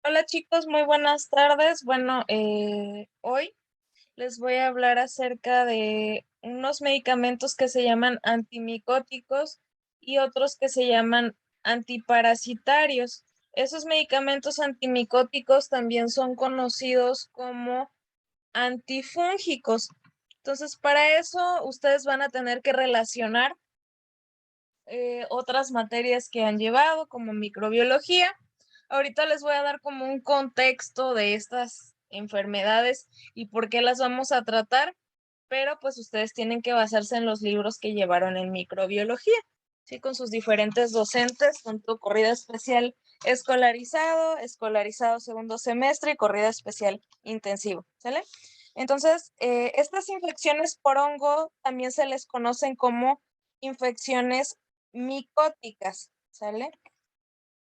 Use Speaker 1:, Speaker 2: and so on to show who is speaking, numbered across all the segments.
Speaker 1: Hola chicos, muy buenas tardes. Bueno, hoy les voy a hablar acerca de unos medicamentos que se llaman antimicóticos y otros que se llaman antiparasitarios. Esos medicamentos antimicóticos también son conocidos como antifúngicos. Entonces, para eso ustedes van a tener que relacionar otras materias que han llevado, como microbiología. Ahorita les voy a dar como un contexto de estas enfermedades y por qué las vamos a tratar, pero pues ustedes tienen que basarse en los libros que llevaron en microbiología, ¿sí? Con sus diferentes docentes, tanto corrida especial escolarizado, escolarizado segundo semestre y corrida especial intensivo, ¿sale? Entonces, estas infecciones por hongo también se les conocen como infecciones micóticas, ¿sale?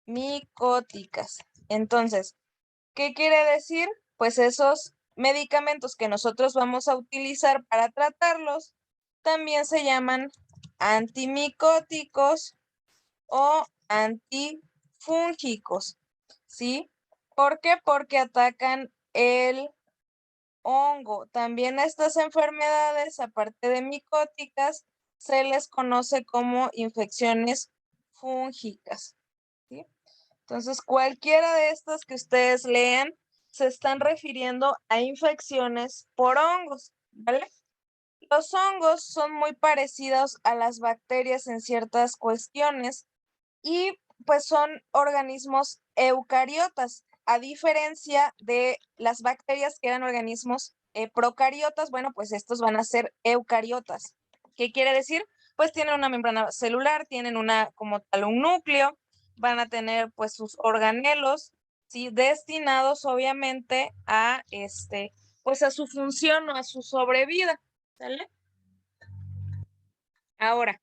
Speaker 1: Micóticas. Entonces, ¿qué quiere decir? Pues esos medicamentos que nosotros vamos a utilizar para tratarlos también se llaman antimicóticos o antifúngicos, ¿sí? ¿Por qué? Porque atacan el hongo. También a estas enfermedades, aparte de micóticas, se les conoce como infecciones fúngicas, ¿sí? Entonces, cualquiera de estas que ustedes lean se están refiriendo a infecciones por hongos, ¿vale? Los hongos son muy parecidos a las bacterias en ciertas cuestiones y pues son organismos eucariotas, a diferencia de las bacterias que eran organismos procariotas. Bueno, pues estos van a ser eucariotas. ¿Qué quiere decir? Pues tienen una membrana celular, tienen una como tal un núcleo, van a tener pues sus organelos, ¿sí? Destinados obviamente a pues a su función o a su sobrevida, ¿sale? Ahora,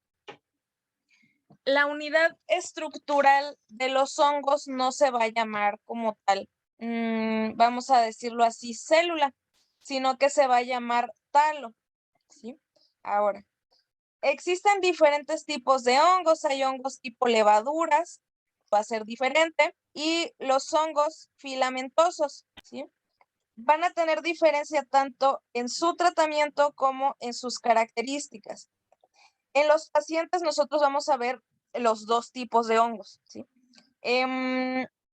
Speaker 1: la unidad estructural de los hongos no se va a llamar como tal, vamos a decirlo así, célula, sino que se va a llamar talo, ¿sí? Ahora, existen diferentes tipos de hongos, hay hongos tipo levaduras, va a ser diferente, y los hongos filamentosos, ¿sí? Van a tener diferencia tanto en su tratamiento como en sus características. En los pacientes nosotros vamos a ver los dos tipos de hongos, ¿sí?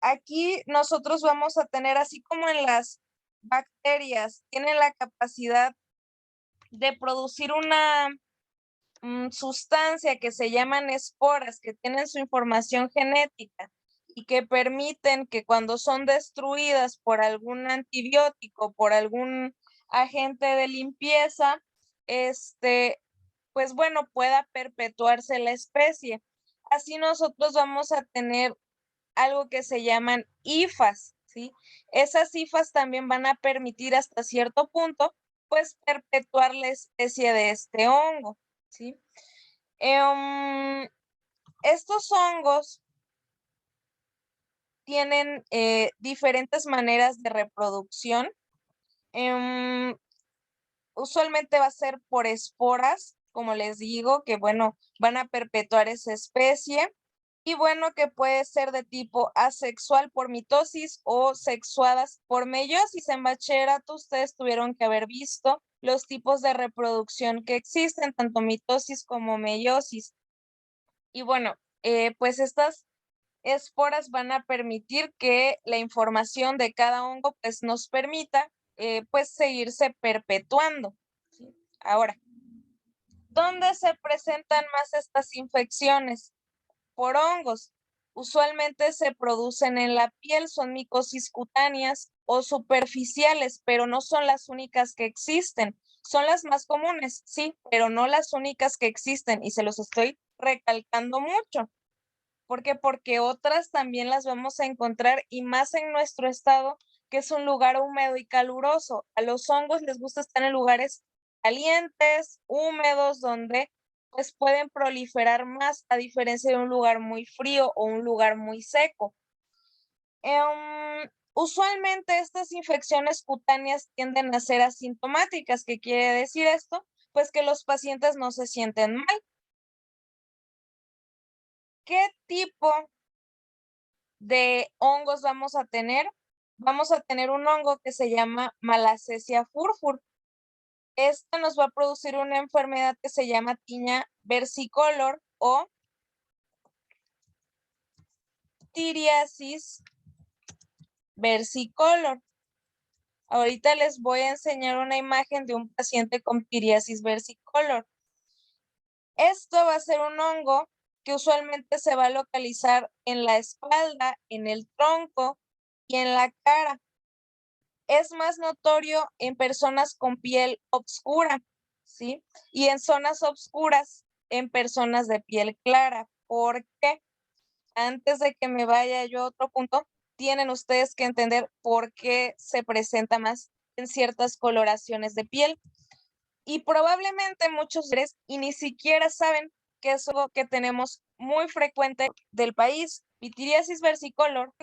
Speaker 1: Aquí nosotros vamos a tener, así como en las bacterias, tienen la capacidad de producir una sustancia que se llaman esporas, que tienen su información genética y que permiten que cuando son destruidas por algún antibiótico, por algún agente de limpieza, pues bueno, pueda perpetuarse la especie. Así nosotros vamos a tener algo que se llaman hifas, ¿sí? Esas hifas también van a permitir hasta cierto punto, pues, perpetuar la especie de este hongo, ¿sí? Estos hongos tienen diferentes maneras de reproducción. Em, Usualmente va a ser por esporas, como les digo, que bueno, van a perpetuar esa especie. Y bueno, que puede ser de tipo asexual por mitosis o sexuadas por meiosis. En bachillerato ustedes tuvieron que haber visto los tipos de reproducción que existen, tanto mitosis como meiosis. Y bueno, pues estas esporas van a permitir que la información de cada hongo pues nos permita pues seguirse perpetuando, ¿sí? Ahora, ¿dónde se presentan más estas infecciones? Por hongos. Usualmente se producen en la piel, son micosis cutáneas o superficiales, pero no son las únicas que existen. Son las más comunes, sí, pero no las únicas que existen y se los estoy recalcando mucho. ¿Por qué? Porque otras también las vamos a encontrar y más en nuestro estado, que es un lugar húmedo y caluroso. A los hongos les gusta estar en lugares calientes, húmedos, donde pues pueden proliferar más, a diferencia de un lugar muy frío o un lugar muy seco. Usualmente estas infecciones cutáneas tienden a ser asintomáticas. ¿Qué quiere decir esto? Pues que los pacientes no se sienten mal. ¿Qué tipo de hongos vamos a tener? vamos a tener un hongo que se llama Malassezia furfur. Esta nos va a producir una enfermedad que se llama tiña versicolor o tiriasis versicolor. Ahorita les voy a enseñar una imagen de un paciente con tiriasis versicolor. Esto va a ser un hongo que usualmente se va a localizar en la espalda, en el tronco y en la cara. Es más notorio en personas con piel oscura, ¿sí? Y en zonas oscuras en personas de piel clara. ¿Por qué? Antes de que me vaya yo a otro punto, tienen ustedes que entender por qué se presenta más en ciertas coloraciones de piel. Y probablemente muchos y ni siquiera saben que es algo que tenemos muy frecuente del país. Pitiriasis versicolor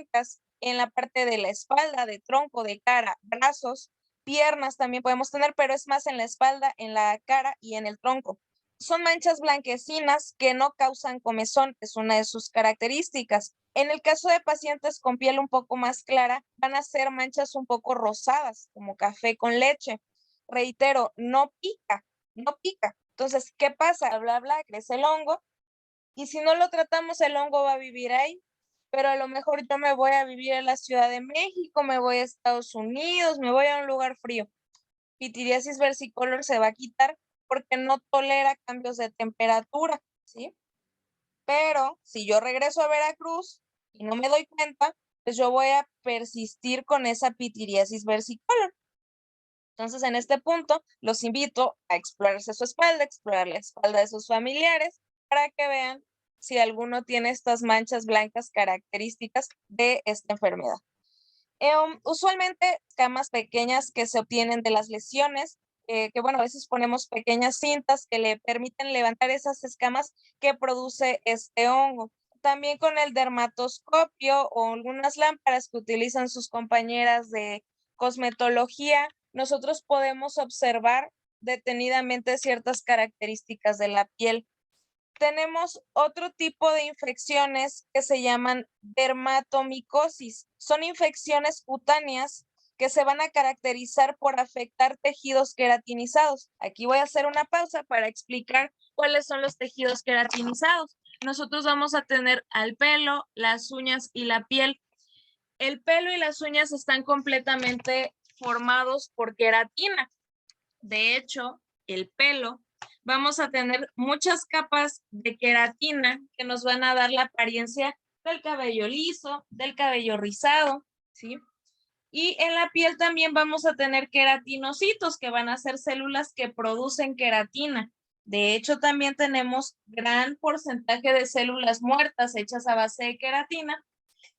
Speaker 1: en la parte de la espalda, de tronco, de cara, brazos, piernas también podemos tener, pero es más en la espalda, en la cara y en el tronco. Son manchas blanquecinas que no causan comezón, es una de sus características. En el caso de pacientes con piel un poco más clara, van a ser manchas un poco rosadas, como café con leche. Reitero, no pica, no pica. Entonces, ¿qué pasa? Bla, bla, crece el hongo y si no lo tratamos, el hongo va a vivir ahí. Pero a lo mejor yo me voy a vivir en la Ciudad de México, me voy a Estados Unidos, me voy a un lugar frío. Pitiriasis versicolor se va a quitar porque no tolera cambios de temperatura, ¿sí? Pero si yo regreso a Veracruz y no me doy cuenta, pues yo voy a persistir con esa pitiriasis versicolor. Entonces, en este punto, los invito a explorarse su espalda, explorar la espalda de sus familiares, para que vean si alguno tiene estas manchas blancas características de esta enfermedad. Usualmente, escamas pequeñas que se obtienen de las lesiones, que bueno, a veces ponemos pequeñas cintas que le permiten levantar esas escamas que produce este hongo. También con el dermatoscopio o algunas lámparas que utilizan sus compañeras de cosmetología, nosotros podemos observar detenidamente ciertas características de la piel. Tenemos otro tipo de infecciones que se llaman dermatomicosis. Son infecciones cutáneas que se van a caracterizar por afectar tejidos queratinizados. Aquí voy a hacer una pausa para explicar cuáles son los tejidos queratinizados. Nosotros vamos a tener al pelo, las uñas y la piel. El pelo y las uñas están completamente formados por queratina. De hecho, el pelo, vamos a tener muchas capas de queratina que nos van a dar la apariencia del cabello liso, del cabello rizado, ¿sí? Y en la piel también vamos a tener queratinocitos, que van a ser células que producen queratina. De hecho, también tenemos gran porcentaje de células muertas hechas a base de queratina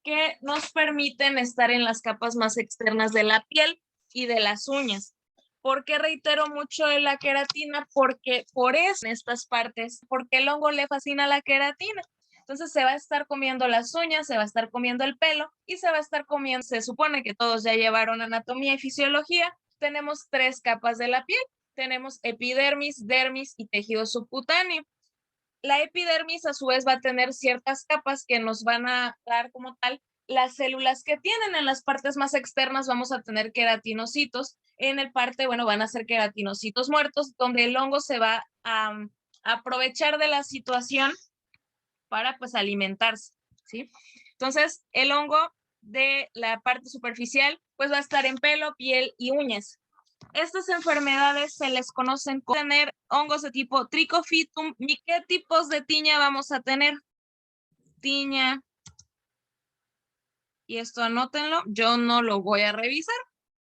Speaker 1: que nos permiten estar en las capas más externas de la piel y de las uñas. ¿Por qué reitero mucho de la queratina? Porque por eso en estas partes, porque el hongo le fascina la queratina. Entonces se va a estar comiendo las uñas, se va a estar comiendo el pelo y se va a estar comiendo, se supone que todos ya llevaron anatomía y fisiología, tenemos 3 capas de la piel. Tenemos epidermis, dermis y tejido subcutáneo. La epidermis a su vez va a tener ciertas capas que nos van a dar como tal las células que tienen. En las partes más externas vamos a tener queratinocitos, en el parte, bueno, van a ser queratinocitos muertos, donde el hongo se va a aprovechar de la situación para pues alimentarse, ¿sí? Entonces, el hongo de la parte superficial pues va a estar en pelo, piel y uñas. Estas enfermedades se les conocen como tener hongos de tipo Trichophytum. ¿Y qué tipos de tiña vamos a tener? Tiña, y esto anótenlo, yo no lo voy a revisar,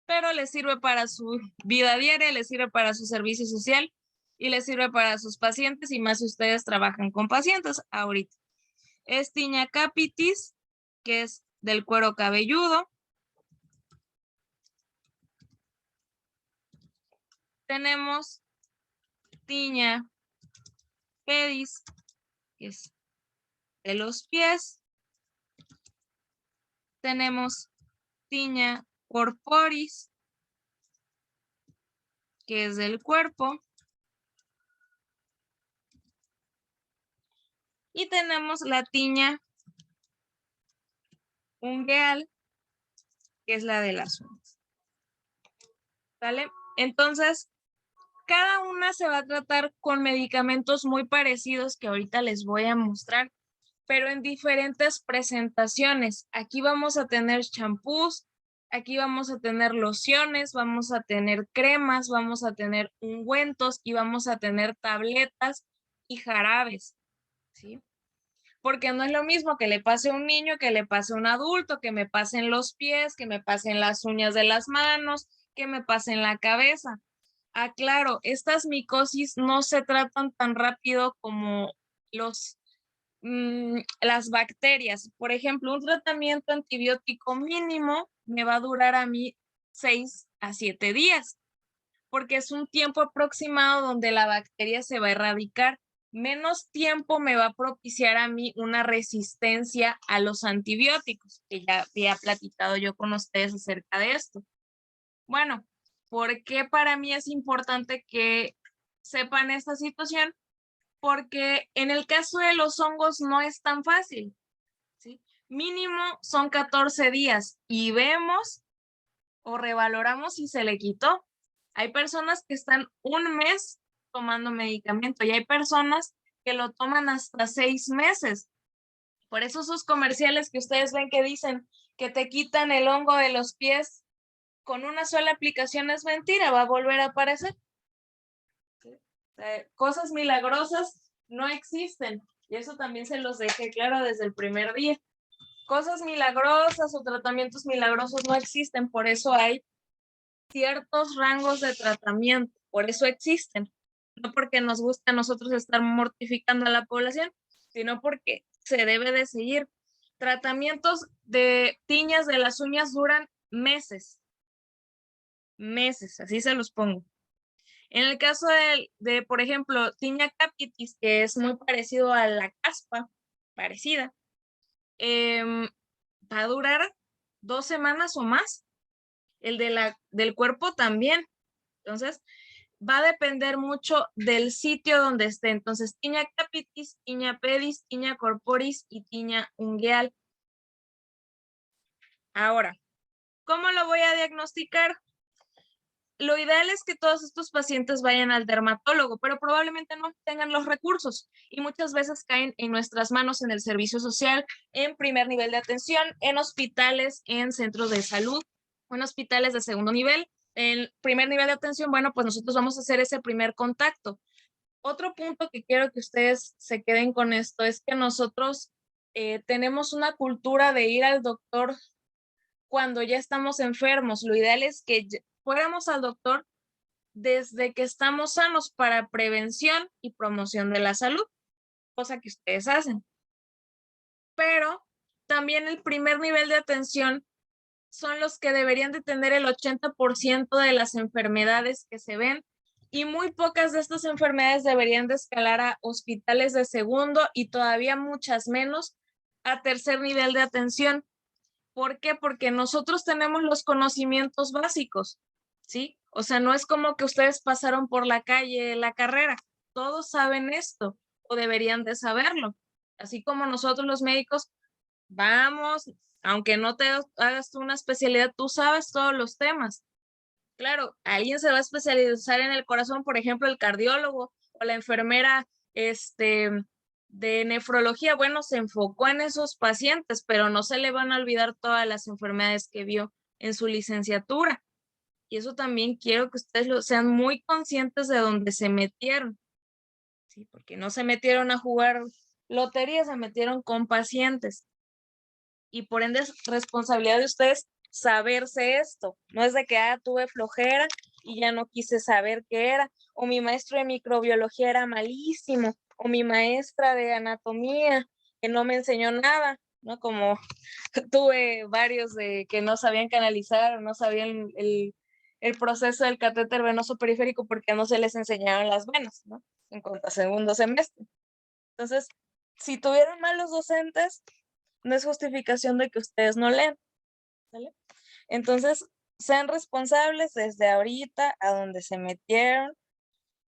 Speaker 1: pero les sirve para su vida diaria, les sirve para su servicio social y les sirve para sus pacientes y más si ustedes trabajan con pacientes ahorita. Es tiña capitis, que es del cuero cabelludo. Tenemos tiña pedis, que es de los pies. Tenemos tiña corporis, que es del cuerpo. Y tenemos la tiña ungueal, que es la de las uñas. ¿Vale? Entonces, cada una se va a tratar con medicamentos muy parecidos que ahorita les voy a mostrar, pero en diferentes presentaciones. Aquí vamos a tener champús, aquí vamos a tener lociones, vamos a tener cremas, vamos a tener ungüentos y vamos a tener tabletas y jarabes, ¿sí? Porque no es lo mismo que le pase a un niño, que le pase a un adulto, que me pasen los pies, que me pasen las uñas de las manos, que me pasen la cabeza. Claro, estas micosis no se tratan tan rápido como las bacterias. Por ejemplo, un tratamiento antibiótico mínimo me va a durar a mí 6 a 7 días, porque es un tiempo aproximado donde la bacteria se va a erradicar. Menos tiempo me va a propiciar a mí una resistencia a los antibióticos, que ya había platicado yo con ustedes acerca de esto. Bueno, ¿por qué para mí es importante que sepan esta situación? Porque en el caso de los hongos no es tan fácil, ¿sí? Mínimo son 14 días y vemos o revaloramos si se le quitó. Hay personas que están un mes tomando medicamento y hay personas que lo toman hasta 6 meses. Por eso esos comerciales que ustedes ven que dicen que te quitan el hongo de los pies con una sola aplicación es mentira, va a volver a aparecer. Cosas milagrosas no existen y eso también se los dejé claro desde el primer día. Cosas milagrosas o tratamientos milagrosos no existen, por eso hay ciertos rangos de tratamiento, por eso existen, no porque nos guste a nosotros estar mortificando a la población, sino porque se debe de seguir. Tratamientos de tiñas de las uñas duran meses, así se los pongo. En el caso por ejemplo, tiña capitis, que es muy parecido a la caspa, parecida, va a durar 2 semanas o más. El del cuerpo también. Entonces, va a depender mucho del sitio donde esté. Entonces, tiña capitis, tiña pedis, tiña corporis y tiña ungueal. Ahora, ¿cómo lo voy a diagnosticar? Lo ideal es que todos estos pacientes vayan al dermatólogo, pero probablemente no tengan los recursos y muchas veces caen en nuestras manos en el servicio social, en primer nivel de atención, en hospitales, en centros de salud, en hospitales de segundo nivel. En primer nivel de atención, bueno, pues nosotros vamos a hacer ese primer contacto. Otro punto que quiero que ustedes se queden con esto es que nosotros tenemos una cultura de ir al doctor cuando ya estamos enfermos. Lo ideal es que fuéramos al doctor desde que estamos sanos para prevención y promoción de la salud, cosa que ustedes hacen. Pero también el primer nivel de atención son los que deberían de tener el 80% de las enfermedades que se ven y muy pocas de estas enfermedades deberían de escalar a hospitales de segundo y todavía muchas menos a tercer nivel de atención. ¿Por qué? Porque nosotros tenemos los conocimientos básicos, ¿sí? O sea, no es como que ustedes pasaron por la calle la carrera. Todos saben esto o deberían de saberlo. Así como nosotros los médicos vamos, aunque no te hagas tú una especialidad, tú sabes todos los temas. Claro, alguien se va a especializar en el corazón, por ejemplo, el cardiólogo o la enfermera, de nefrología, bueno, se enfocó en esos pacientes, pero no se le van a olvidar todas las enfermedades que vio en su licenciatura. Y eso también quiero que ustedes sean muy conscientes de dónde se metieron, ¿sí? Porque no se metieron a jugar lotería, se metieron con pacientes. Y por ende es responsabilidad de ustedes saberse esto. No es de que tuve flojera y ya no quise saber qué era, o mi maestro de microbiología era malísimo, o mi maestra de anatomía que no me enseñó nada, ¿no? Como tuve varios de que no sabían canalizar, o no sabían el proceso del catéter venoso periférico porque no se les enseñaron las venas, ¿no? En cuanto a segundo semestre. Entonces, si tuvieron malos docentes, no es justificación de que ustedes no lean, ¿vale? Entonces, sean responsables desde ahorita a donde se metieron.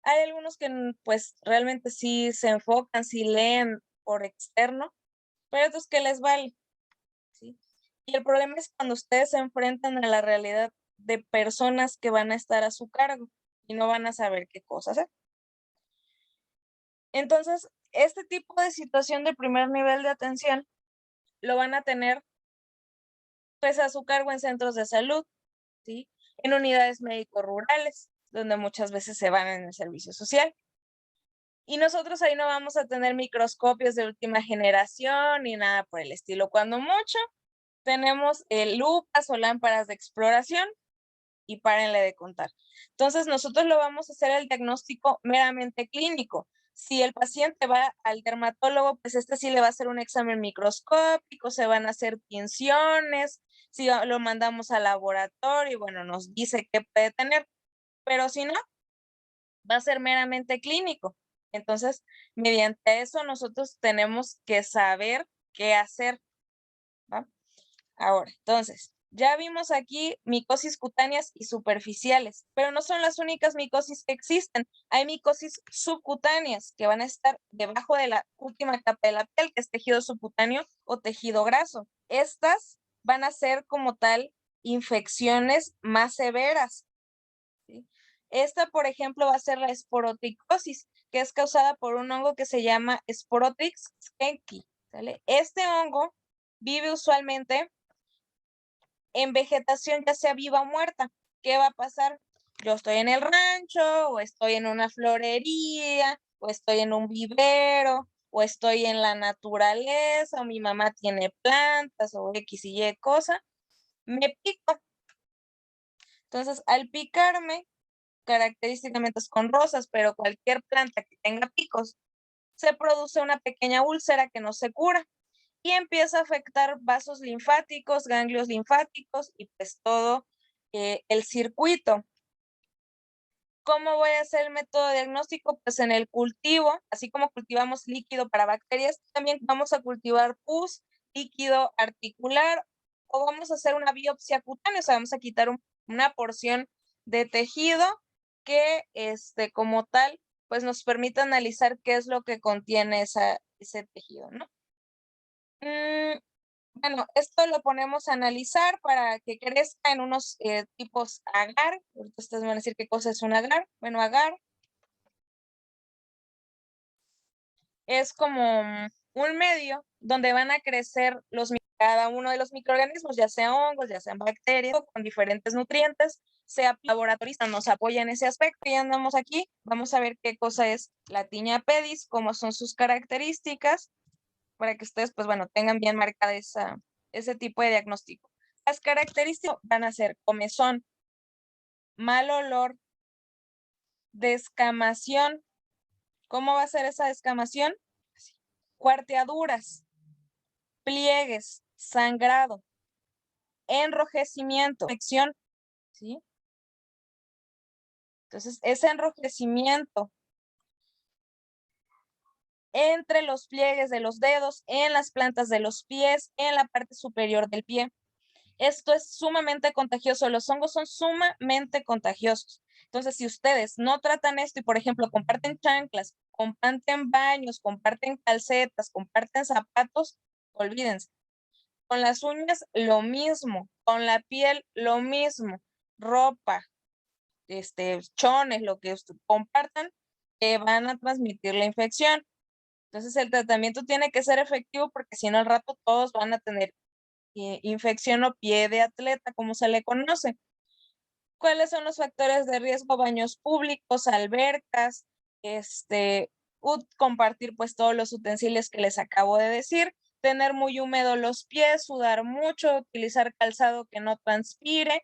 Speaker 1: Hay algunos que pues realmente sí se enfocan, sí leen por externo, pero otros que les vale, ¿sí? Y el problema es cuando ustedes se enfrentan a la realidad de personas que van a estar a su cargo y no van a saber qué cosas hacer. Entonces, este tipo de situación de primer nivel de atención lo van a tener pues a su cargo en centros de salud, ¿sí? En unidades médicos rurales, donde muchas veces se van en el servicio social. Y nosotros ahí no vamos a tener microscopios de última generación ni nada por el estilo. Cuando mucho, tenemos lupas o lámparas de exploración y párenle de contar. Entonces, nosotros lo vamos a hacer el diagnóstico meramente clínico. Si el paciente va al dermatólogo, pues este sí le va a hacer un examen microscópico, se van a hacer tinciones, si lo mandamos al laboratorio, bueno, nos dice qué puede tener, pero si no, va a ser meramente clínico. Entonces, mediante eso nosotros tenemos que saber qué hacer, ¿va? Ahora, entonces, ya vimos aquí micosis cutáneas y superficiales, pero no son las únicas micosis que existen. Hay micosis subcutáneas que van a estar debajo de la última capa de la piel, que es tejido subcutáneo o tejido graso. Estas van a ser como tal infecciones más severas, ¿sí? Esta, por ejemplo, va a ser la esporotricosis, que es causada por un hongo que se llama Sporotrix schenki, ¿sale? Este hongo vive usualmente en vegetación, ya sea viva o muerta. ¿Qué va a pasar? Yo estoy en el rancho, o estoy en una florería, o estoy en un vivero, o estoy en la naturaleza, o mi mamá tiene plantas, o X y Y cosa, me pico. Entonces, al picarme, característicamente es con rosas, pero cualquier planta que tenga picos, se produce una pequeña úlcera que no se cura y empieza a afectar vasos linfáticos, ganglios linfáticos y pues todo el circuito. ¿Cómo voy a hacer el método de diagnóstico? Pues en el cultivo, así como cultivamos líquido para bacterias, también vamos a cultivar pus, líquido articular, o vamos a hacer una biopsia cutánea, o sea, vamos a quitar una porción de tejido que, como tal, pues nos permita analizar qué es lo que contiene ese tejido, ¿no? Bueno, esto lo ponemos a analizar para que crezca en unos tipos agar. Ahorita ustedes van a decir qué cosa es un agar. Bueno, agar es como un medio donde van a crecer cada uno de los microorganismos, ya sean hongos, ya sean bacterias, con diferentes nutrientes. Sea laboratorista, nos apoya en ese aspecto. Y andamos aquí, vamos a ver qué cosa es la tiña pedis, cómo son sus características, para que ustedes, pues bueno, tengan bien marcada ese tipo de diagnóstico. Las características van a ser comezón, mal olor, descamación. ¿Cómo va a ser esa descamación? Cuarteaduras, pliegues, sangrado, enrojecimiento, infección, ¿sí? Entonces, ese enrojecimiento entre los pliegues de los dedos, en las plantas de los pies, en la parte superior del pie. Esto es sumamente contagioso. Los hongos son sumamente contagiosos. Entonces, si ustedes no tratan esto y, por ejemplo, comparten chanclas, comparten baños, comparten calcetas, comparten zapatos, olvídense. Con las uñas, lo mismo. Con la piel, lo mismo. Ropa, chones, lo que compartan, que van a transmitir la infección. Entonces, el tratamiento tiene que ser efectivo porque si no, al rato todos van a tener infección o pie de atleta, como se le conoce. ¿Cuáles son los factores de riesgo? Baños públicos, albercas, compartir pues todos los utensilios que les acabo de decir, tener muy húmedos los pies, sudar mucho, utilizar calzado que no transpire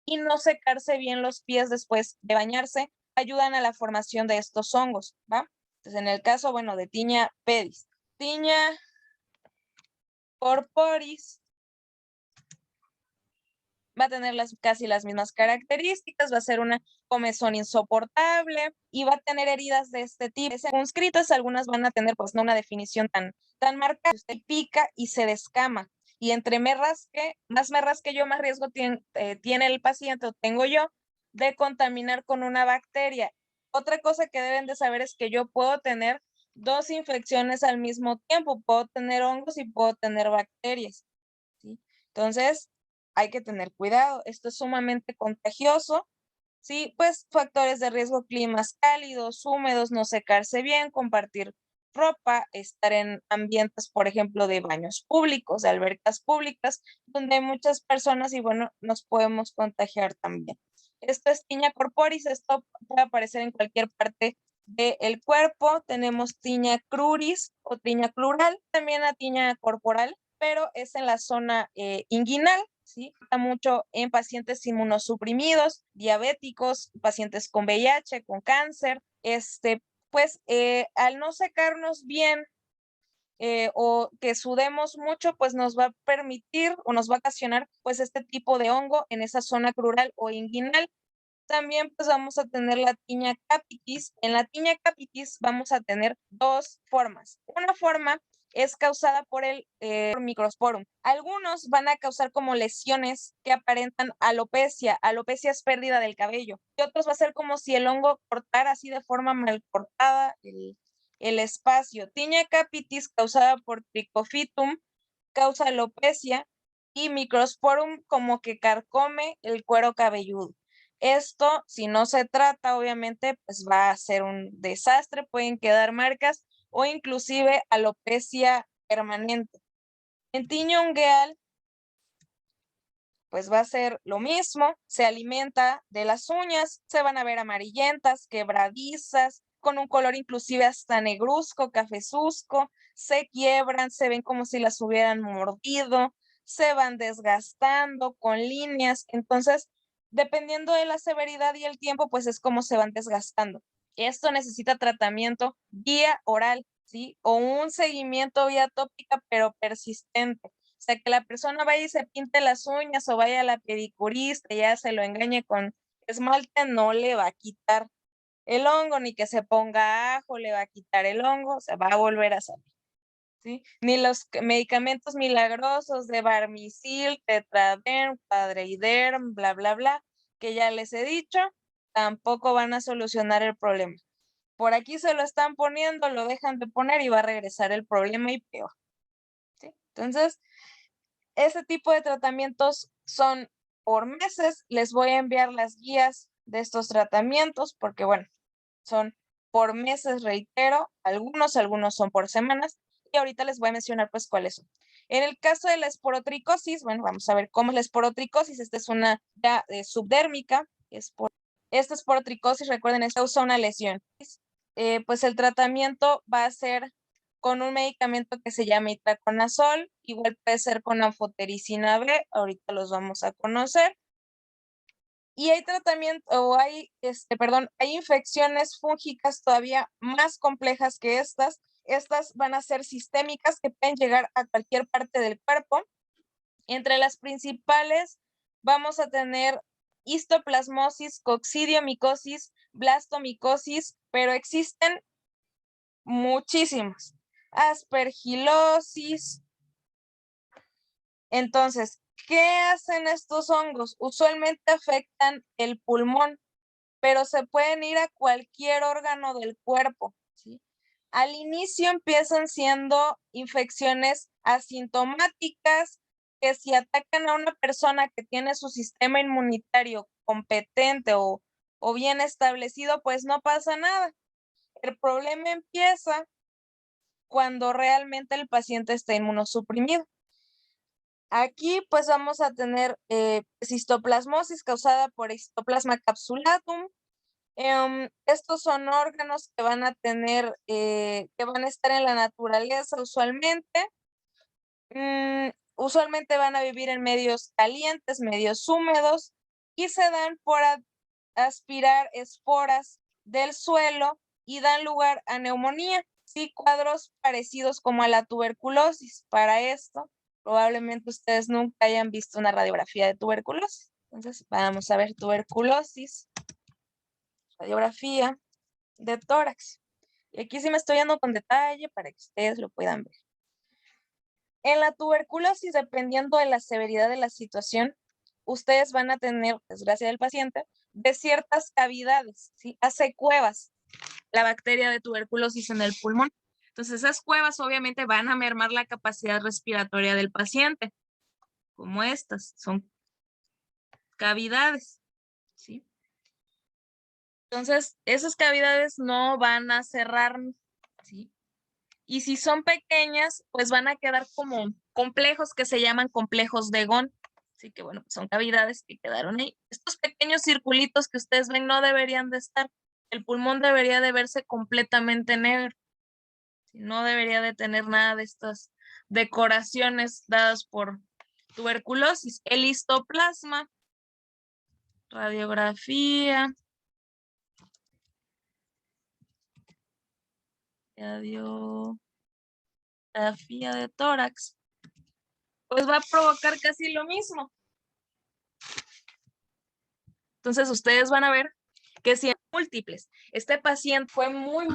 Speaker 1: y no secarse bien los pies después de bañarse, ayudan a la formación de estos hongos, ¿va? Entonces, en el caso, bueno, de tiña pedis, tiña corporis, va a tener casi las mismas características, va a ser una comezón insoportable y va a tener heridas de este tipo circunscritas. Algunas van a tener pues no una definición tan marcada. Usted pica y se descama. Y entre más me rasque yo, más riesgo tiene el paciente o tengo yo de contaminar con una bacteria. Otra cosa que deben de saber es que yo puedo tener dos infecciones al mismo tiempo. Puedo tener hongos y puedo tener bacterias, ¿sí? Entonces, hay que tener cuidado. Esto es sumamente contagioso. Sí, pues factores de riesgo: climas cálidos, húmedos, no secarse bien, compartir ropa, estar en ambientes, por ejemplo, de baños públicos, de albercas públicas, donde hay muchas personas y bueno, nos podemos contagiar también. Esto es tiña corporis, esto puede aparecer en cualquier parte del cuerpo. Tenemos tiña cruris o tiña plural, también la tiña corporal, pero es en la zona inguinal, ¿sí? Está mucho en pacientes inmunosuprimidos, diabéticos, pacientes con VIH, con cáncer. Pues al no secarnos bien o que sudemos mucho, pues nos va a permitir o nos va a ocasionar pues este tipo de hongo en esa zona crural o inguinal. También pues vamos a tener la tiña capitis. En la tiña capitis vamos a tener dos formas. Una forma es causada por el microsporum. Algunos van a causar como lesiones que aparentan alopecia. Alopecia es pérdida del cabello. Y otros va a ser como si el hongo cortara así de forma mal cortada el espacio. Tiña capitis causada por Trichophytum causa alopecia y microsporum como que carcome el cuero cabelludo. Esto, si no se trata, obviamente, pues va a ser un desastre, pueden quedar marcas o inclusive alopecia permanente. En tiña ungueal, pues va a ser lo mismo, se alimenta de las uñas, se van a ver amarillentas, quebradizas, con un color inclusive hasta negruzco, cafezuzco, se quiebran, se ven como si las hubieran mordido, se van desgastando con líneas. Entonces, dependiendo de la severidad y el tiempo, pues es como se van desgastando. Esto necesita tratamiento vía oral, ¿sí? O un seguimiento vía tópica, pero persistente. O sea, que la persona vaya y se pinte las uñas o vaya a la pedicurista y ya se lo engañe con esmalte, no le va a quitar el hongo, ni que se ponga ajo le va a quitar el hongo, o sea, va a volver a salir, ¿sí? Ni los medicamentos milagrosos de Barmisil, Tetraderm, Padreiderm, bla, bla, bla, que ya les he dicho, tampoco van a solucionar el problema. Por aquí se lo están poniendo, lo dejan de poner y va a regresar el problema y peor, ¿sí? Entonces, ese tipo de tratamientos son por meses. Les voy a enviar las guías de estos tratamientos porque, bueno, son por meses, reitero, algunos son por semanas y ahorita les voy a mencionar pues cuáles son. En el caso de la esporotricosis, bueno, vamos a ver cómo es la esporotricosis. Esta es una ya subdérmica. Esta esporotricosis, recuerden, esta causa una lesión. Pues el tratamiento va a ser con un medicamento que se llama itraconazol, igual puede ser con anfotericina B, ahorita los vamos a conocer. Y hay tratamiento, o hay, hay infecciones fúngicas todavía más complejas que estas. Estas van a ser sistémicas que pueden llegar a cualquier parte del cuerpo. Entre las principales vamos a tener histoplasmosis, coccidiomicosis, blastomicosis, pero existen muchísimas. Aspergilosis. Entonces, ¿qué hacen estos hongos? Usualmente afectan el pulmón, pero se pueden ir a cualquier órgano del cuerpo, ¿sí? Al inicio empiezan siendo infecciones asintomáticas que si atacan a una persona que tiene su sistema inmunitario competente o bien establecido, pues no pasa nada. El problema empieza cuando realmente el paciente está inmunosuprimido. Aquí pues vamos a tener histoplasmosis causada por Histoplasma capsulatum. Estos son órganos que van a tener, que van a estar en la naturaleza usualmente. Usualmente van a vivir en medios calientes, medios húmedos y se dan por aspirar esporas del suelo y dan lugar a neumonía. Sí, cuadros parecidos como a la tuberculosis. Para esto, probablemente ustedes nunca hayan visto una radiografía de tuberculosis. Entonces, vamos a ver tuberculosis, radiografía de tórax. Y aquí sí me estoy dando con detalle para que ustedes lo puedan ver. En la tuberculosis, dependiendo de la severidad de la situación, ustedes van a tener, desgracia del paciente, de ciertas cavidades, ¿sí? Hace cuevas la bacteria de tuberculosis en el pulmón. Entonces, esas cuevas obviamente van a mermar la capacidad respiratoria del paciente. como estas, son cavidades, ¿sí? Entonces, esas cavidades no van a cerrar, ¿sí? Y si son pequeñas, pues van a quedar como complejos que se llaman complejos de Ghon. Así que bueno, pues son cavidades que quedaron ahí. Estos pequeños circulitos que ustedes ven no deberían de estar. El pulmón debería de verse completamente negro. No debería de tener nada de estas decoraciones dadas por tuberculosis. El histoplasma, radiografía, radiografía de tórax, pues va a provocar casi lo mismo. Entonces ustedes van a ver que si en múltiples, este paciente fue muy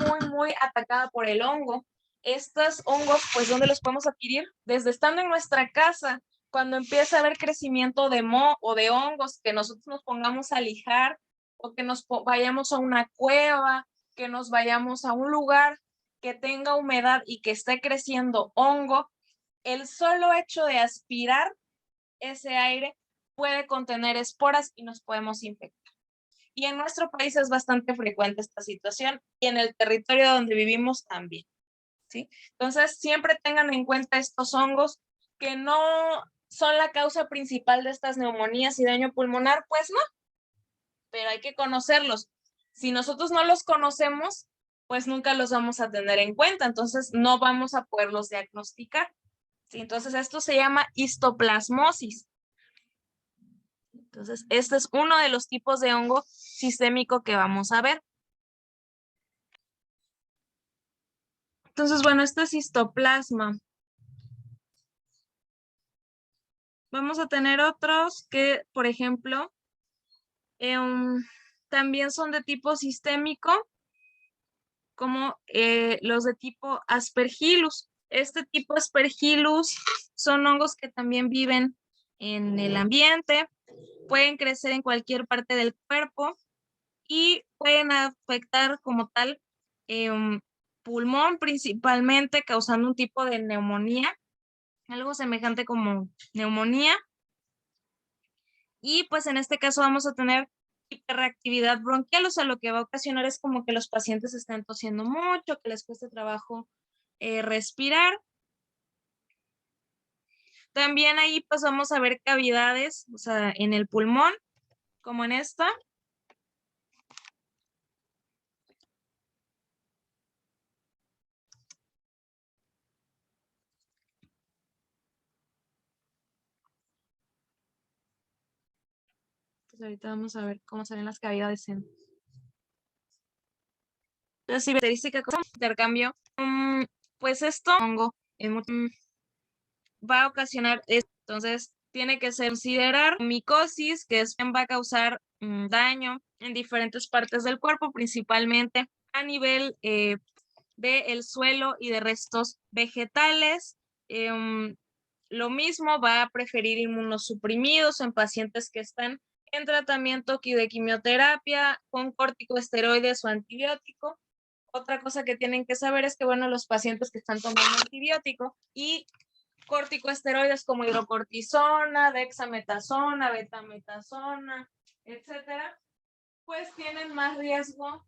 Speaker 1: atacada por el hongo. Estos hongos, pues, ¿dónde los podemos adquirir? Desde estando en nuestra casa, cuando empieza a haber crecimiento de moho o de hongos, que nosotros nos pongamos a lijar o que nos vayamos a una cueva, que nos vayamos a un lugar que tenga humedad y que esté creciendo hongo, el solo hecho de aspirar ese aire puede contener esporas y nos podemos infectar. Y en nuestro país es bastante frecuente esta situación y en el territorio donde vivimos también, ¿sí? Entonces, siempre tengan en cuenta estos hongos que no son la causa principal de estas neumonías y daño pulmonar, pues no, pero hay que conocerlos. Si nosotros no los conocemos, pues nunca los vamos a tener en cuenta, entonces no vamos a poderlos diagnosticar, ¿sí? Entonces, esto se llama histoplasmosis. Entonces, este es uno de los tipos de hongo sistémico que vamos a ver. Entonces, bueno, este es histoplasma. Vamos a tener otros que, por ejemplo, también son de tipo sistémico, como los de tipo Aspergillus. Este tipo Aspergillus son hongos que también viven en el ambiente, pueden crecer en cualquier parte del cuerpo y pueden afectar como tal pulmón principalmente, causando un tipo de neumonía, algo semejante como neumonía. Y pues en este caso vamos a tener hiperreactividad bronquial, o sea, lo que va a ocasionar es como que los pacientes están tosiendo mucho, que les cueste trabajo respirar. También ahí pues vamos a ver cavidades, o sea, en el pulmón, como en esta. Pues ahorita vamos a ver cómo salen las cavidades en... Entonces, sí, característica como intercambio, pues esto hongo va a ocasionar esto. Entonces, tiene que ser considerar micosis, que es, va a causar daño en diferentes partes del cuerpo, principalmente a nivel del suelo y de restos vegetales. Lo mismo va a preferir inmunosuprimidos en pacientes que están en tratamiento de quimioterapia con corticosteroides o antibiótico. Otra cosa que tienen que saber es que, bueno, los pacientes que están tomando antibiótico y corticosteroides como hidrocortisona, dexametasona, betametasona, etcétera, pues tienen más riesgo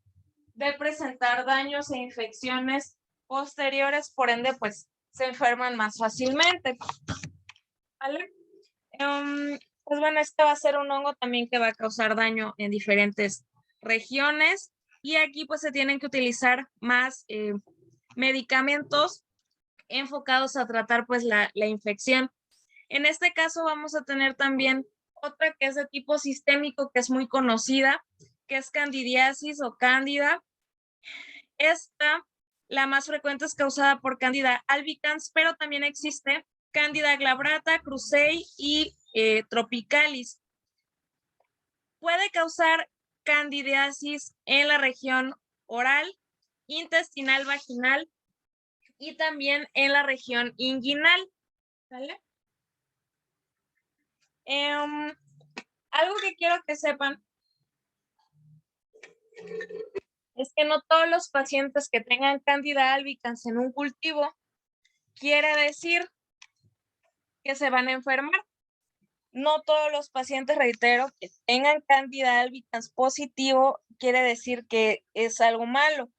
Speaker 1: de presentar daños e infecciones posteriores, por ende, pues se enferman más fácilmente. ¿Vale? Pues bueno, este va a ser un hongo también que va a causar daño en diferentes regiones y aquí pues se tienen que utilizar más medicamentos enfocados a tratar pues la infección. En este caso vamos a tener también otra que es de tipo sistémico, que es muy conocida, que es candidiasis o cándida. Esta, la más frecuente es causada por Candida albicans, pero también existe Candida glabrata, crucei y tropicalis. Puede causar candidiasis en la región oral, intestinal, vaginal y también en la región inguinal. ¿Vale? Algo que quiero que sepan es que no todos los pacientes que tengan Candida albicans en un cultivo quiere decir que se van a enfermar. No todos los pacientes, reitero, que tengan Candida albicans positivo quiere decir que es algo malo.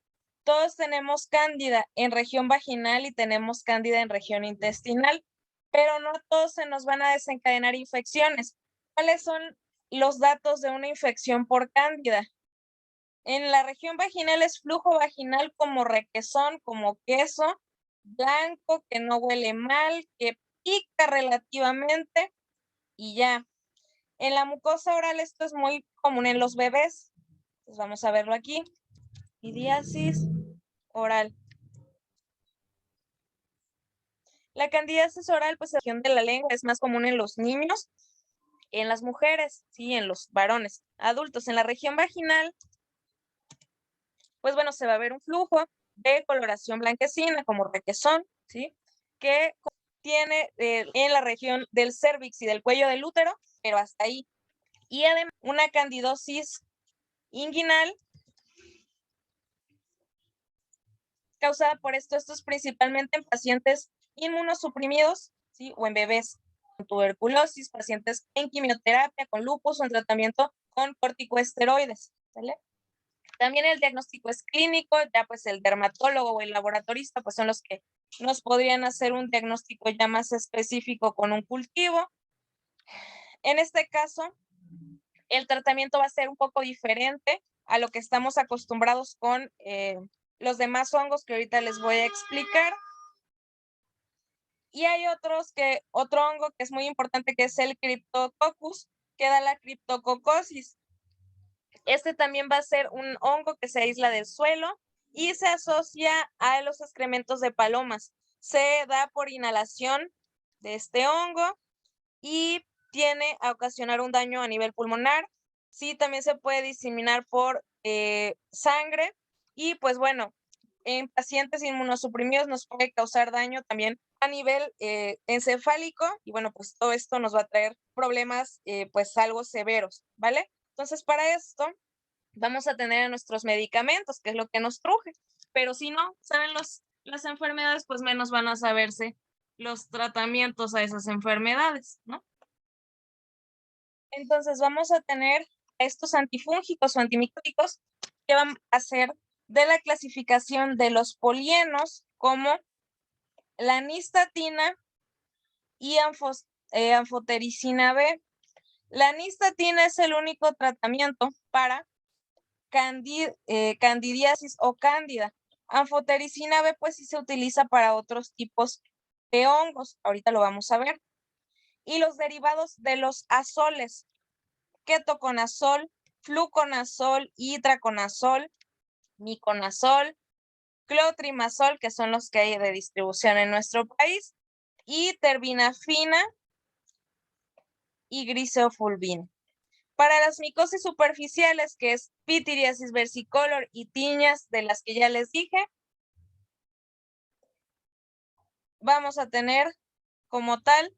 Speaker 1: Todos tenemos Cándida en región vaginal y tenemos Cándida en región intestinal, pero no todos se nos van a desencadenar infecciones. ¿Cuáles son los datos de una infección por Cándida? En la región vaginal es flujo vaginal como requesón, como queso, blanco, que no huele mal, que pica relativamente y ya. En la mucosa oral esto es muy común en los bebés. Pues vamos a verlo aquí. Candidiasis oral. La candidiasis oral, pues, la región de la lengua es más común en los niños, en las mujeres, sí, en los varones adultos. En la región vaginal, pues bueno, se va a ver un flujo de coloración blanquecina, como requesón, ¿sí? Que tiene en la región del cérvix y del cuello del útero, pero hasta ahí. Y además, una candidosis inguinal causada por esto es principalmente en pacientes inmunosuprimidos, ¿sí? O en bebés con tuberculosis, pacientes en quimioterapia, con lupus o en tratamiento con corticosteroides, ¿vale? También el diagnóstico es clínico, ya pues el dermatólogo o el laboratorista pues son los que nos podrían hacer un diagnóstico ya más específico con un cultivo. En este caso, el tratamiento va a ser un poco diferente a lo que estamos acostumbrados con los demás hongos que ahorita les voy a explicar. Y hay otro hongo que es muy importante, que es el Cryptococcus, que da la criptococosis. Este también va a ser un hongo que se aísla del suelo y se asocia a los excrementos de palomas. Se da por inhalación de este hongo y tiene a ocasionar un daño a nivel pulmonar. Sí, también se puede diseminar por sangre y pues bueno, en pacientes inmunosuprimidos nos puede causar daño también a nivel encefálico y bueno, pues todo esto nos va a traer problemas pues algo severos, ¿vale? Entonces para esto vamos a tener nuestros medicamentos, que es lo que nos truje, pero si no saben las enfermedades, pues menos van a saberse los tratamientos a esas enfermedades, ¿no? Entonces vamos a tener estos antifúngicos o antimicóticos que van a ser de la clasificación de los polienos como la nistatina y anfotericina B. La nistatina es el único tratamiento para candidiasis o cándida. Anfotericina B pues sí se utiliza para otros tipos de hongos, ahorita lo vamos a ver. Y los derivados de los azoles, ketoconazol, fluconazol, itraconazol, miconazol, clotrimazol, que son los que hay de distribución en nuestro país, y terbinafina y gliseofulvina. Para las micosis superficiales, que es pityriasis versicolor y tiñas, de las que ya les dije, vamos a tener como tal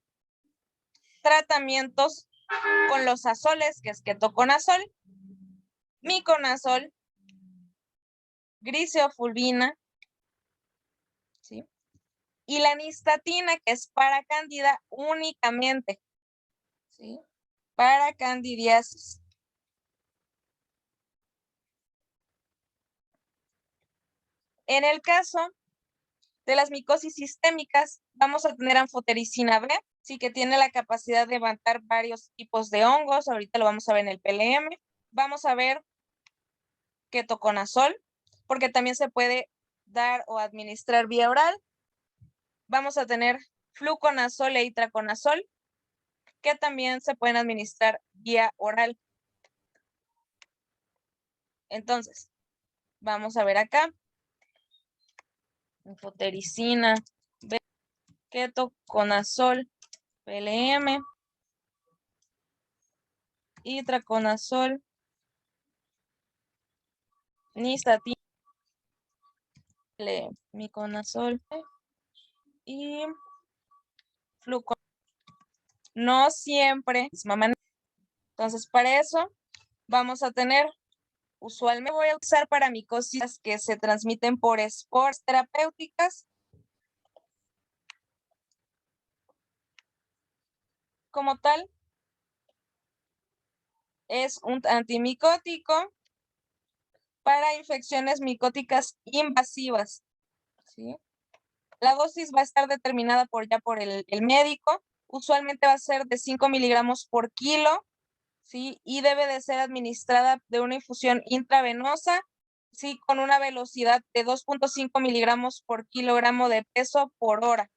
Speaker 1: tratamientos con los azoles, que es ketoconazol, miconazol, gliseofulvina, ¿sí? Y la nistatina, que es para cándida únicamente, ¿sí? Para candidiasis. En el caso de las micosis sistémicas, vamos a tener anfotericina B, sí, que tiene la capacidad de levantar varios tipos de hongos. Ahorita lo vamos a ver en el PLM. Vamos a ver ketoconazol, porque también se puede dar o administrar vía oral. Vamos a tener fluconazol e itraconazol, que también se pueden administrar vía oral. Entonces, vamos a ver acá. Anfotericina, ketoconazol, PLM, itraconazol, nistatina, miconazol y fluconazol. No siempre, misma. Entonces, para eso vamos a tener, usualmente voy a usar para micosis que se transmiten por esporas terapéuticas. Como tal, es un antimicótico para infecciones micóticas invasivas, ¿sí? La dosis va a estar determinada por el médico. Usualmente va a ser de 5 miligramos por kilo, ¿sí? Y debe de ser administrada de una infusión intravenosa, ¿sí? Con una velocidad de 2.5 miligramos por kilogramo de peso por hora,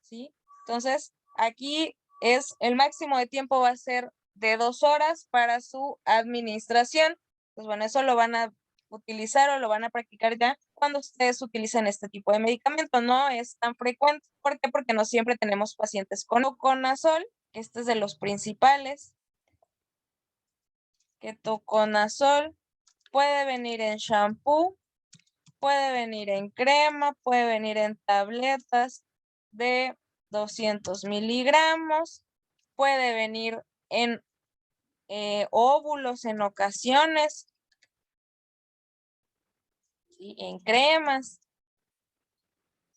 Speaker 1: ¿sí? Entonces, aquí es el máximo de tiempo va a ser de 2 horas para su administración. Pues bueno, eso lo van a utilizar o lo van a practicar ya cuando ustedes utilicen este tipo de medicamento. No es tan frecuente. ¿Por qué? Porque no siempre tenemos pacientes con ketoconazol, que este es de los principales. Ketoconazol puede venir en shampoo, puede venir en crema, puede venir en tabletas de 200 miligramos, puede venir en óvulos en ocasiones, ¿sí? En cremas.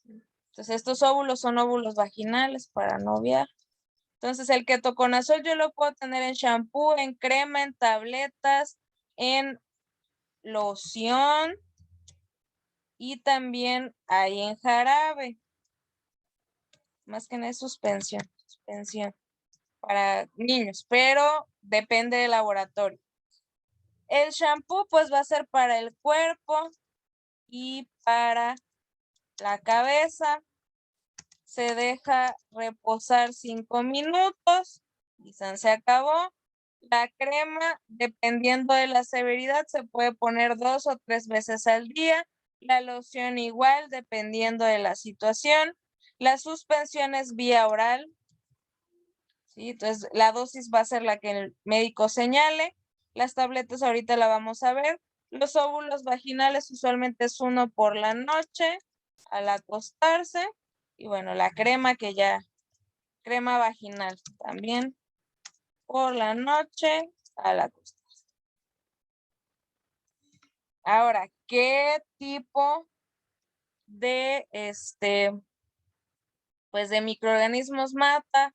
Speaker 1: Entonces estos óvulos son óvulos vaginales para no obviar. Entonces el ketoconazol yo lo puedo tener en shampoo, en crema, en tabletas, en loción y también hay en jarabe. Más que nada es suspensión para niños, pero depende del laboratorio. El shampoo pues va a ser para el cuerpo y para la cabeza. Se deja reposar 5 minutos y se acabó. La crema, dependiendo de la severidad, se puede poner 2 o 3 veces al día. La loción igual, dependiendo de la situación. La suspensión es vía oral, ¿sí? Entonces, la dosis va a ser la que el médico señale. Las tabletas ahorita la vamos a ver. Los óvulos vaginales usualmente es uno por la noche al acostarse. Y bueno, la crema crema vaginal también por la noche al acostarse. Ahora, ¿qué tipo de pues de microorganismos mata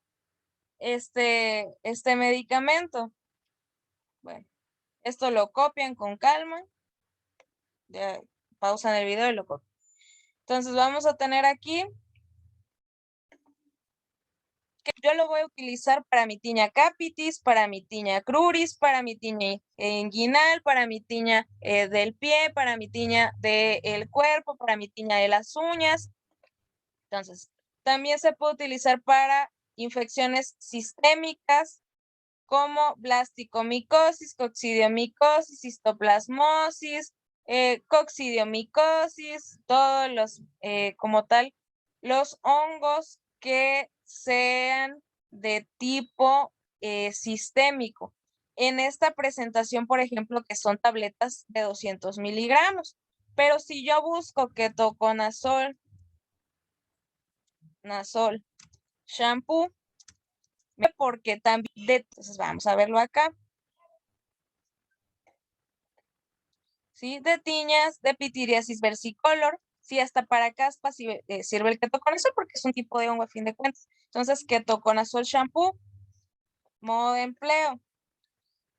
Speaker 1: este medicamento? Bueno, esto lo copian con calma. Ya pausan el video y lo copian. Entonces vamos a tener aquí que yo lo voy a utilizar para mi tiña capitis, para mi tiña cruris, para mi tiña inguinal, para mi tiña del pie, para mi tiña del cuerpo, para mi tiña de las uñas. Entonces, también se puede utilizar para infecciones sistémicas como blasticomicosis, coccidiomicosis, histoplasmosis, coccidiomicosis, todos los, como tal, los hongos que sean de tipo sistémico. En esta presentación, por ejemplo, que son tabletas de 200 miligramos, pero si yo busco ketoconazol, shampoo, porque también, entonces vamos a verlo acá. ¿Sí? De tiñas, de pitiriasis versicolor, sí, hasta para caspas sirve el ketoconazol porque es un tipo de hongo a fin de cuentas. Entonces, ketoconazol shampoo, modo de empleo.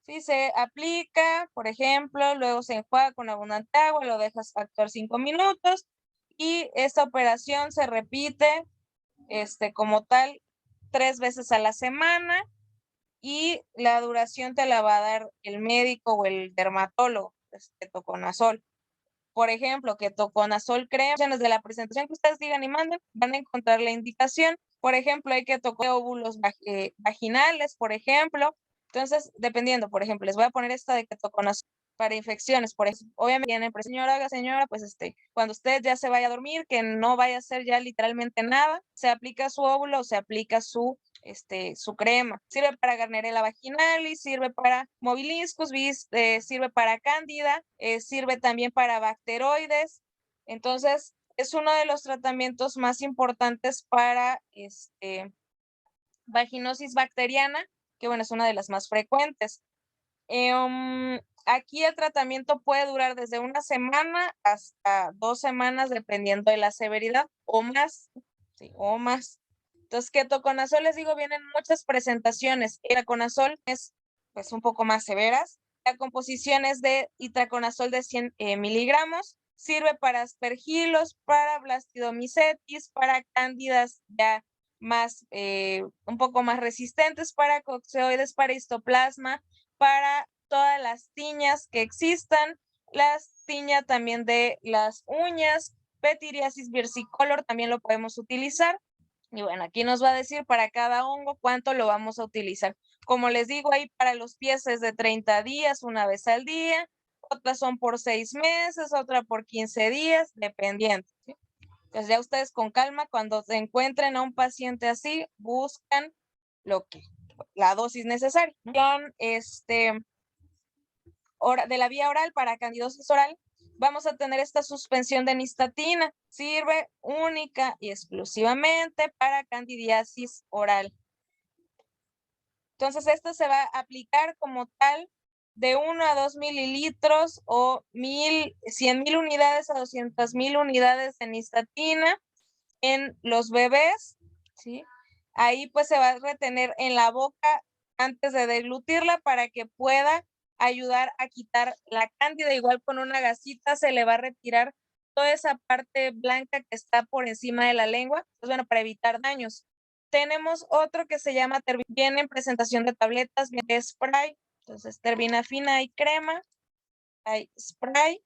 Speaker 1: Sí, se aplica, por ejemplo, luego se enjuaga con abundante agua, lo dejas actuar 5 minutos y esta operación se repite como tal 3 veces a la semana y la duración te la va a dar el médico o el dermatólogo, ketoconazol. Por ejemplo, ketoconazol crema, desde la presentación que ustedes digan y manden, van a encontrar la indicación. Por ejemplo, hay óvulos vaginales, por ejemplo. Entonces, dependiendo, por ejemplo, les voy a poner esta de ketoconazol para infecciones, por ejemplo, obviamente, señora, pues cuando usted ya se vaya a dormir, que no vaya a hacer ya literalmente nada, se aplica su óvulo o se aplica su crema. Sirve para Garnerella vaginalis, sirve para Mobiliscus, sirve para Cándida, sirve también para bacteroides. Entonces, es uno de los tratamientos más importantes para vaginosis bacteriana, que bueno, es una de las más frecuentes. Aquí el tratamiento puede durar desde una semana hasta 2 semanas, dependiendo de la severidad, o más, sí, o más. Entonces, ketoconazol, les digo, vienen muchas presentaciones. El ketoconazol es pues un poco más severas. La composición es de itraconazol de 100 miligramos. Sirve para aspergilos, para blastomicetis, para cándidas ya más, un poco más resistentes, para coccidioides, para histoplasma, para todas las tiñas que existan, las tiñas también de las uñas, Pityriasis versicolor también lo podemos utilizar. Y bueno, aquí nos va a decir para cada hongo cuánto lo vamos a utilizar. Como les digo, ahí para los pies es de 30 días, una vez al día. Otras son por 6 meses, otra por 15 días, dependiendo, ¿sí? Entonces ya ustedes con calma, cuando se encuentren a un paciente así, buscan la dosis necesaria, ¿no? De la vía oral para candidosis oral, vamos a tener esta suspensión de nistatina. Sirve única y exclusivamente para candidiasis oral. Entonces, esto se va a aplicar como tal de 1 a 2 mililitros o 100,000 unidades a 200,000 unidades de nistatina en los bebés, ¿sí? Ahí pues se va a retener en la boca antes de deglutirla para que pueda ayudar a quitar la cándida. Igual con una gasita se le va a retirar toda esa parte blanca que está por encima de la lengua, pues bueno, para evitar daños. Tenemos otro que se llama viene en presentación de tabletas, viene de spray. Entonces, terbinafina hay crema, hay spray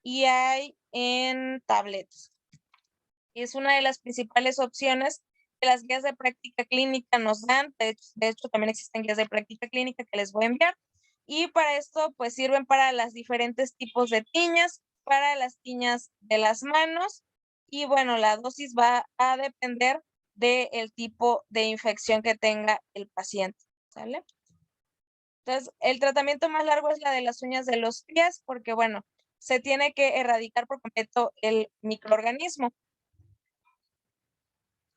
Speaker 1: y hay en tabletas. Y es una de las principales opciones que las guías de práctica clínica nos dan. De hecho, también existen guías de práctica clínica que les voy a enviar. Y para esto, pues sirven para los diferentes tipos de tiñas, para las tiñas de las manos. Y bueno, la dosis va a depender del tipo de infección que tenga el paciente, ¿sale? Entonces, el tratamiento más largo es la de las uñas de los pies, porque bueno, se tiene que erradicar por completo el microorganismo.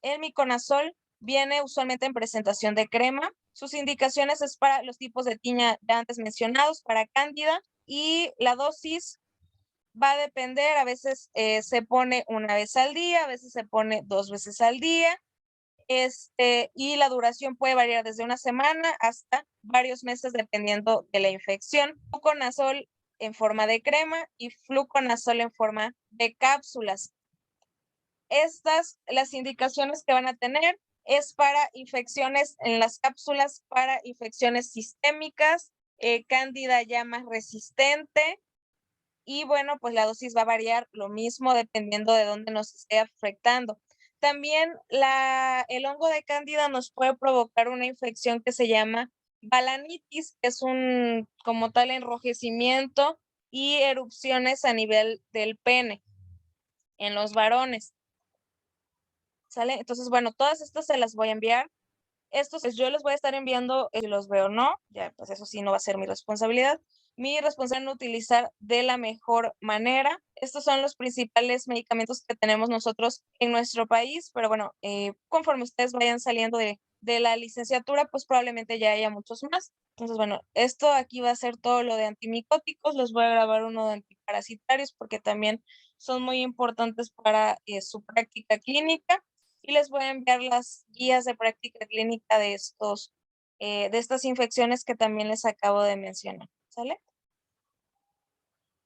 Speaker 1: El miconazol viene usualmente en presentación de crema. Sus indicaciones es para los tipos de tiña ya antes mencionados, para cándida, y la dosis va a depender, a veces se pone una vez al día, a veces se pone 2 veces al día, y la duración puede variar desde una semana hasta varios meses dependiendo de la infección. Fluconazol en forma de crema y fluconazol en forma de cápsulas. Las indicaciones que van a tener es para infecciones en las cápsulas, para infecciones sistémicas, cándida ya más resistente. Y bueno, pues la dosis va a variar lo mismo dependiendo de dónde nos esté afectando. También el hongo de cándida nos puede provocar una infección que se llama balanitis, que es un como tal enrojecimiento y erupciones a nivel del pene en los varones. ¿Sale? Entonces, bueno, todas estas se las voy a enviar. Estos yo los voy a estar enviando, si los veo o no, ya pues eso sí no va a ser mi responsabilidad. Mi responsabilidad es utilizar de la mejor manera. Estos son los principales medicamentos que tenemos nosotros en nuestro país, pero bueno, conforme ustedes vayan saliendo de la licenciatura, pues probablemente ya haya muchos más. Entonces, bueno, esto aquí va a ser todo lo de antimicóticos. Les voy a grabar uno de antiparasitarios porque también son muy importantes para su práctica clínica. Y les voy a enviar las guías de práctica clínica de estas infecciones que también les acabo de mencionar, ¿sale?